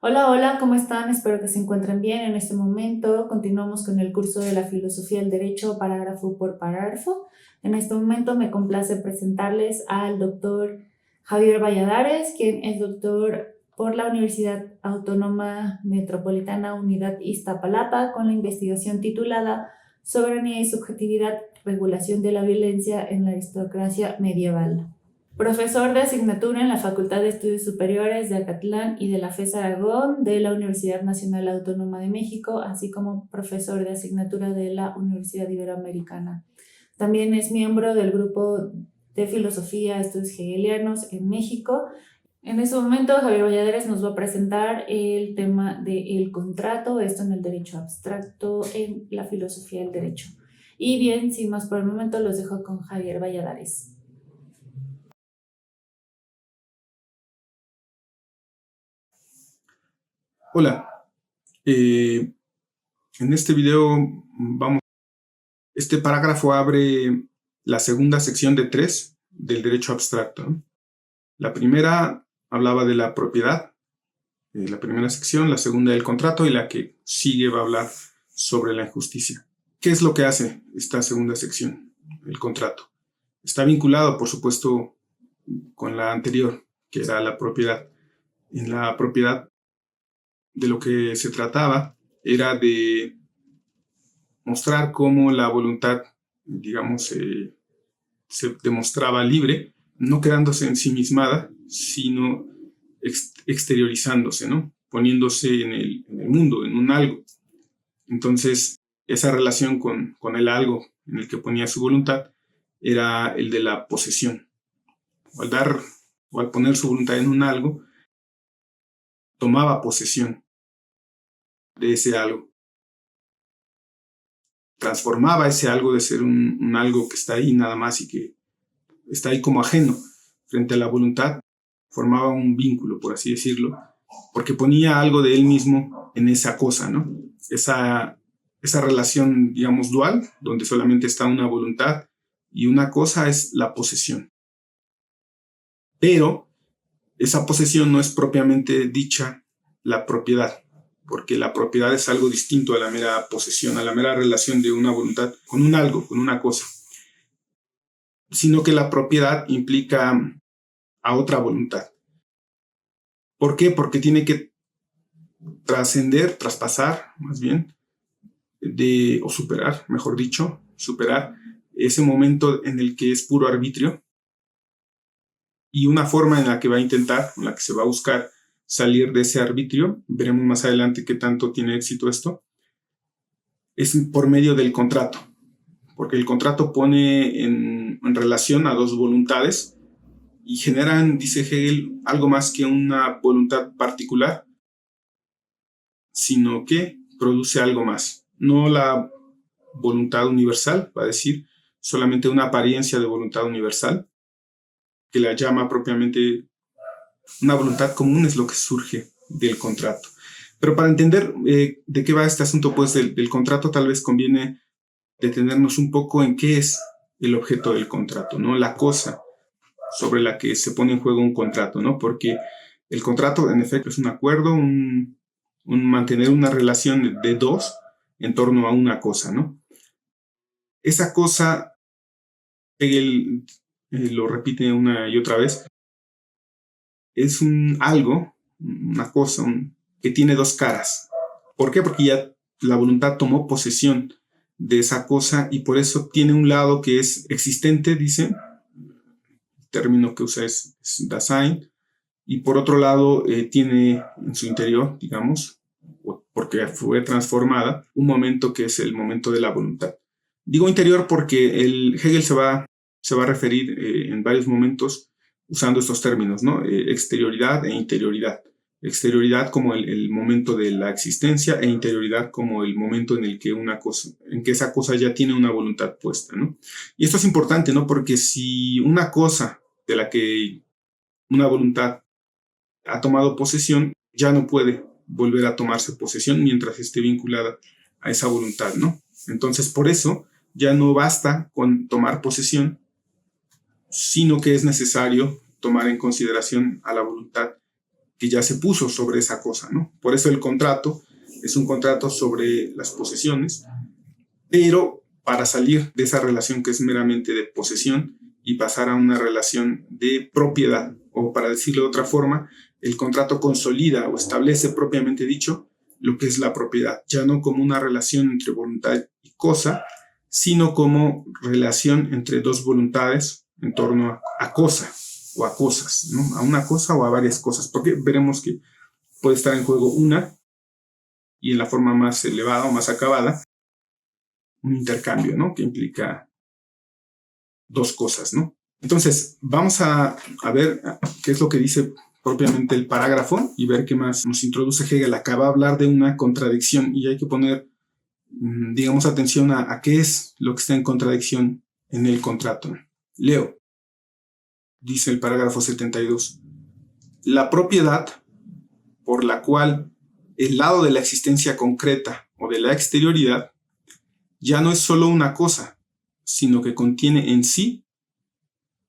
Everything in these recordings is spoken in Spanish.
Hola, hola, ¿cómo están? Espero que se encuentren bien en este momento. Continuamos con el curso de la filosofía del derecho, parágrafo por parágrafo. En este momento me complace presentarles al doctor Javier Valladares, quien es doctor por la Universidad Autónoma Metropolitana Unidad Iztapalapa, con la investigación titulada Soberanía y subjetividad, regulación de la violencia en la aristocracia medieval. Profesor de asignatura en la Facultad de Estudios Superiores de Acatlán y de la FES Aragón de la Universidad Nacional Autónoma de México, así como profesor de asignatura de la Universidad Iberoamericana. También es miembro del grupo de Filosofía Estudios Hegelianos en México. En este momento, Javier Valladares nos va a presentar el tema del contrato, esto en el derecho abstracto, en la filosofía del derecho. Y bien, sin más por el momento, los dejo con Javier Valladares. Hola, en este video este parágrafo abre la segunda sección de 3 del derecho abstracto, ¿no? La primera hablaba de la propiedad, la primera sección, la segunda del contrato y la que sigue va a hablar sobre la injusticia. ¿Qué es lo que hace esta segunda sección, el contrato? Está vinculado, por supuesto, con la anterior, que era la propiedad. En la propiedad de lo que se trataba era de mostrar cómo la voluntad, digamos, se demostraba libre, no quedándose ensimismada, sino exteriorizándose, ¿no? Poniéndose en el mundo, en un algo. Entonces, esa relación con el algo en el que ponía su voluntad era el de la posesión. Al dar o al poner su voluntad en un algo, tomaba posesión de ese algo. Transformaba ese algo de ser un algo que está ahí nada más y que está ahí como ajeno frente a la voluntad, formaba un vínculo, por así decirlo, porque ponía algo de él mismo en esa cosa, ¿no? Esa relación, digamos, dual, donde solamente está una voluntad y una cosa es la posesión. Pero esa posesión no es propiamente dicha la propiedad, porque la propiedad es algo distinto a la mera posesión, a la mera relación de una voluntad con un algo, con una cosa, sino que la propiedad implica a otra voluntad. ¿Por qué? Porque tiene que trascender, traspasar, más bien, o superar, mejor dicho, superar ese momento en el que es puro arbitrio y una forma en la que va a intentar, en la que se va a buscar salir de ese arbitrio, veremos más adelante qué tanto tiene éxito esto, es por medio del contrato, porque el contrato pone en relación a dos voluntades y generan, dice Hegel, algo más que una voluntad particular, sino que produce algo más. No la voluntad universal, va a decir, solamente una apariencia de voluntad universal, que la llama propiamente una voluntad común, es lo que surge del contrato. Pero para entender de qué va este asunto pues, del contrato, tal vez conviene detenernos un poco en qué es el objeto del contrato, ¿no? La cosa sobre la que se pone en juego un contrato, ¿no? Porque el contrato, en efecto, es un acuerdo, un mantener una relación de dos en torno a una cosa, ¿no? Esa cosa, Hegel lo repite una y otra vez, es un algo, una cosa, que tiene dos caras. ¿Por qué? Porque ya la voluntad tomó posesión de esa cosa y por eso tiene un lado que es existente, dice, el término que usa es Dasein, y por otro lado tiene en su interior, digamos, porque fue transformada, un momento que es el momento de la voluntad. Digo interior porque Hegel se va a referir en varios momentos usando estos términos, ¿no? Exterioridad e interioridad. Exterioridad como el momento de la existencia e interioridad como el momento en el que esa cosa ya tiene una voluntad puesta, ¿no? Y esto es importante, ¿no? Porque si una cosa de la que una voluntad ha tomado posesión, ya no puede volver a tomarse posesión mientras esté vinculada a esa voluntad, ¿no? Entonces, por eso ya no basta con tomar posesión, sino que es necesario tomar en consideración a la voluntad que ya se puso sobre esa cosa, ¿no? Por eso el contrato es un contrato sobre las posesiones, pero para salir de esa relación que es meramente de posesión y pasar a una relación de propiedad, o para decirlo de otra forma, el contrato consolida o establece propiamente dicho lo que es la propiedad, ya no como una relación entre voluntad y cosa, sino como relación entre dos voluntades en torno a cosa o a cosas, ¿no? A una cosa o a varias cosas, porque veremos que puede estar en juego una y en la forma más elevada o más acabada, un intercambio, ¿no? Que implica dos cosas, ¿no? Entonces, vamos a ver qué es lo que dice propiamente el parágrafo y ver qué más nos introduce Hegel. Acaba de hablar de una contradicción y hay que poner, digamos, atención a qué es lo que está en contradicción en el contrato. Leo, dice el parágrafo 72. La propiedad por la cual el lado de la existencia concreta o de la exterioridad ya no es solo una cosa, sino que contiene en sí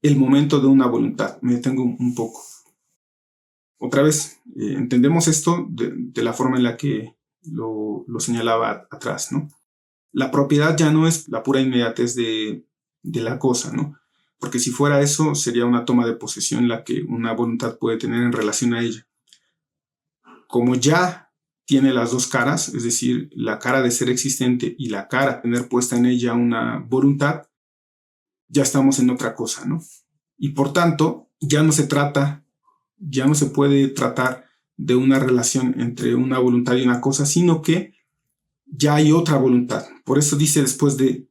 el momento de una voluntad. Me detengo un poco. Otra vez, entendemos esto de la forma en la que lo señalaba atrás, ¿no? La propiedad ya no es la pura inmediatez de la cosa, ¿no? Porque si fuera eso, sería una toma de posesión la que una voluntad puede tener en relación a ella. Como ya tiene las dos caras, es decir, la cara de ser existente y la cara de tener puesta en ella una voluntad, ya estamos en otra cosa, ¿no? Y por tanto, ya no se puede tratar de una relación entre una voluntad y una cosa, sino que ya hay otra voluntad. Por eso dice después de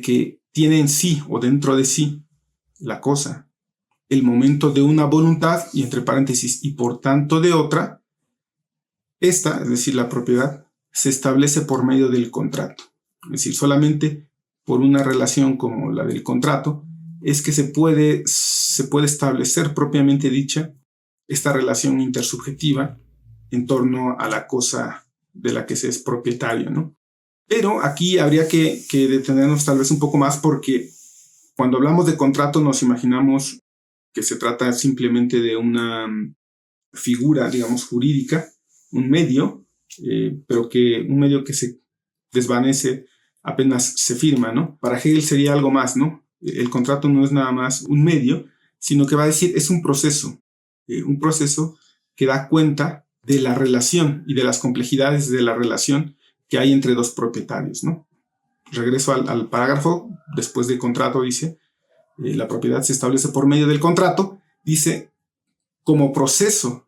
que tiene en sí o dentro de sí la cosa el momento de una voluntad y entre paréntesis y por tanto de otra, esta, es decir, la propiedad, se establece por medio del contrato. Es decir, solamente por una relación como la del contrato es que se puede establecer propiamente dicha esta relación intersubjetiva en torno a la cosa de la que se es propietario, ¿no? Pero aquí habría que detenernos tal vez un poco más porque cuando hablamos de contrato nos imaginamos que se trata simplemente de una figura, digamos, jurídica, un medio, pero que un medio que se desvanece apenas se firma, ¿no? Para Hegel sería algo más, ¿no? El contrato no es nada más un medio, sino que va a decir es un proceso que da cuenta de la relación y de las complejidades de la relación que hay entre dos propietarios, ¿no? Regreso al parágrafo, después del contrato dice, la propiedad se establece por medio del contrato, dice, como proceso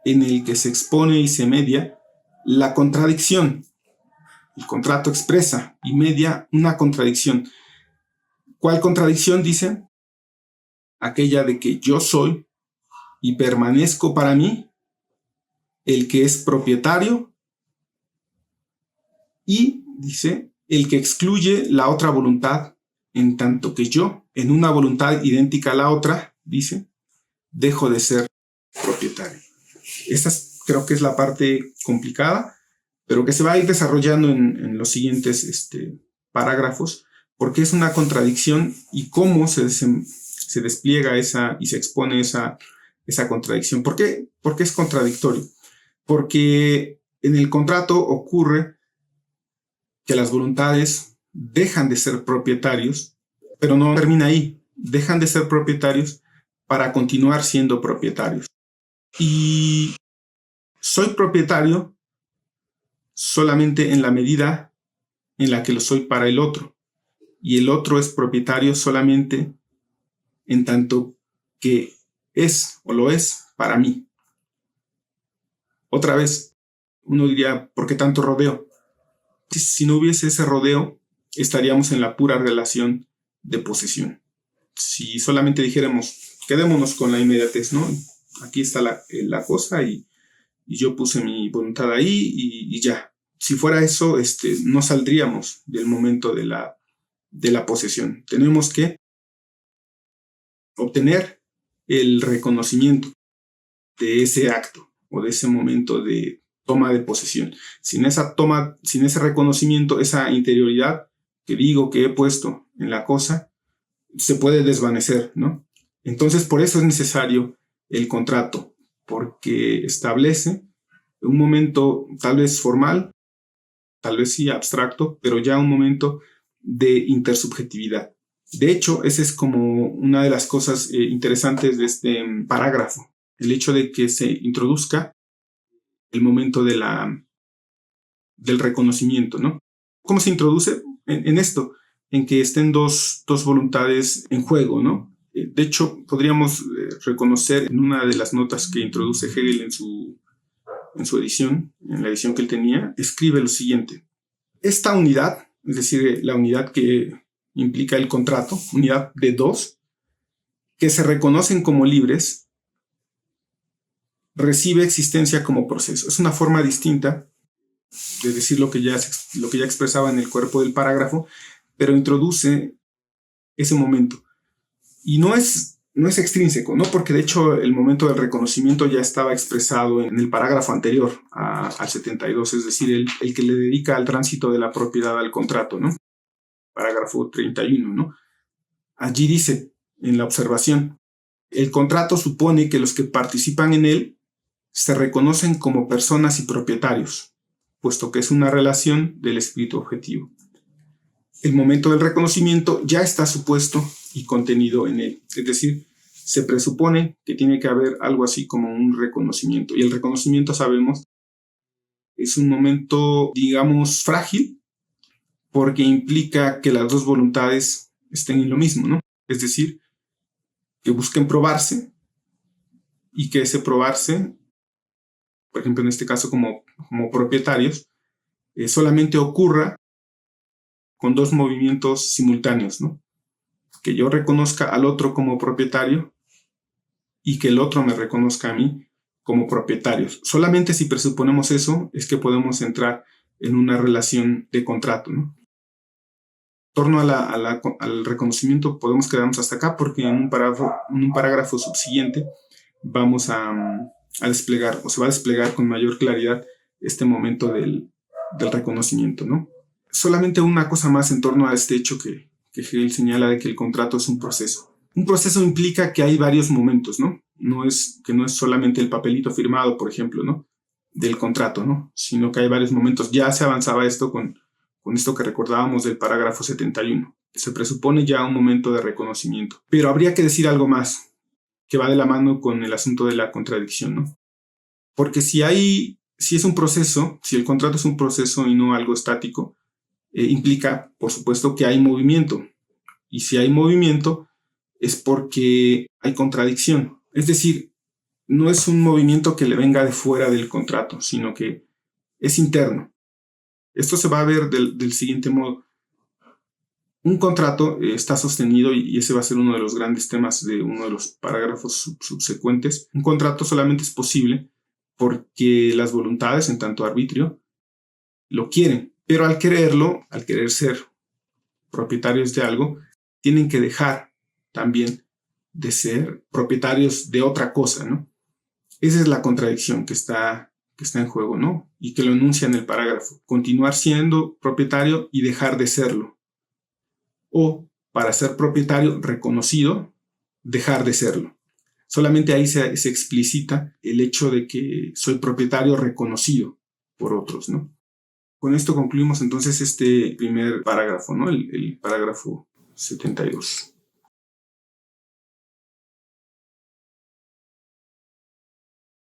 en el que se expone y se media la contradicción. El contrato expresa y media una contradicción. ¿Cuál contradicción? Dice, aquella de que yo soy y permanezco para mí el que es propietario y, dice, el que excluye la otra voluntad, en tanto que yo, en una voluntad idéntica a la otra, dice, dejo de ser propietario. Esta creo que es la parte complicada, pero que se va a ir desarrollando en los siguientes parágrafos, porque es una contradicción y cómo se despliega esa y se expone esa contradicción. ¿Por qué? Porque es contradictorio. Porque en el contrato ocurre que las voluntades dejan de ser propietarios, pero no termina ahí. Dejan de ser propietarios para continuar siendo propietarios. Y soy propietario solamente en la medida en la que lo soy para el otro. Y el otro es propietario solamente en tanto que es o lo es para mí. Otra vez, uno diría, ¿por qué tanto rodeo? Si no hubiese ese rodeo, estaríamos en la pura relación de posesión. Si solamente dijéramos, quedémonos con la inmediatez, ¿no? Aquí está la cosa y yo puse mi voluntad ahí y ya. Si fuera eso, no saldríamos del momento de la posesión. Tenemos que obtener el reconocimiento de ese acto o de ese momento de toma de posesión. Sin ese reconocimiento, esa interioridad que digo que he puesto en la cosa, se puede desvanecer, ¿no? Entonces, por eso es necesario el contrato, porque establece un momento tal vez formal, tal vez sí abstracto, pero ya un momento de intersubjetividad. De hecho, esa es como una de las cosas interesantes de este parágrafo, el hecho de que se introduzca el momento del reconocimiento, ¿no? ¿Cómo se introduce? En esto, en que estén dos voluntades en juego, ¿no? De hecho, podríamos reconocer en una de las notas que introduce Hegel en su edición, en la edición que él tenía, escribe lo siguiente. Esta unidad, es decir, la unidad que implica el contrato, unidad de dos, que se reconocen como libres, recibe existencia como proceso. Es una forma distinta de decir lo que ya expresaba en el cuerpo del parágrafo, pero introduce ese momento. Y no es extrínseco, ¿no? Porque de hecho el momento del reconocimiento ya estaba expresado en el parágrafo anterior al 72, es decir, el que le dedica al tránsito de la propiedad al contrato, ¿no? Parágrafo 31, ¿no? Allí dice, en la observación, el contrato supone que los que participan en él se reconocen como personas y propietarios, puesto que es una relación del espíritu objetivo. El momento del reconocimiento ya está supuesto y contenido en él, es decir, se presupone que tiene que haber algo así como un reconocimiento, y el reconocimiento, sabemos, es un momento, digamos, frágil, porque implica que las dos voluntades estén en lo mismo, ¿no? Es decir, que busquen probarse y que ese probarse, por ejemplo, en este caso como propietarios, solamente ocurra con dos movimientos simultáneos, ¿no? Que yo reconozca al otro como propietario y que el otro me reconozca a mí como propietarios. Solamente si presuponemos eso es que podemos entrar en una relación de contrato, ¿no? En torno al reconocimiento podemos quedarnos hasta acá, porque en un parágrafo subsiguiente vamos a desplegar, o se va a desplegar con mayor claridad este momento del reconocimiento, ¿no? Solamente una cosa más en torno a este hecho que Hegel señala de que el contrato es un proceso. Un proceso implica que hay varios momentos, ¿no? No es solamente el papelito firmado, por ejemplo, ¿no? Del contrato, ¿no? Sino que hay varios momentos. Ya se avanzaba esto con esto que recordábamos del parágrafo 71. Se presupone ya un momento de reconocimiento. Pero habría que decir algo más que va de la mano con el asunto de la contradicción, ¿no? Porque si es un proceso, si el contrato es un proceso y no algo estático, implica, por supuesto, que hay movimiento. Y si hay movimiento, es porque hay contradicción. Es decir, no es un movimiento que le venga de fuera del contrato, sino que es interno. Esto se va a ver del siguiente modo. Un contrato está sostenido, y ese va a ser uno de los grandes temas de uno de los parágrafos subsecuentes. Un contrato solamente es posible porque las voluntades, en tanto arbitrio, lo quieren. Pero al quererlo, al querer ser propietarios de algo, tienen que dejar también de ser propietarios de otra cosa, ¿no? Esa es la contradicción que está en juego, ¿no? Y que lo enuncia en el parágrafo. Continuar siendo propietario y dejar de serlo. O, para ser propietario reconocido, dejar de serlo. Solamente ahí se explicita el hecho de que soy propietario reconocido por otros, ¿no? Con esto concluimos entonces este primer parágrafo, ¿no? El parágrafo 72.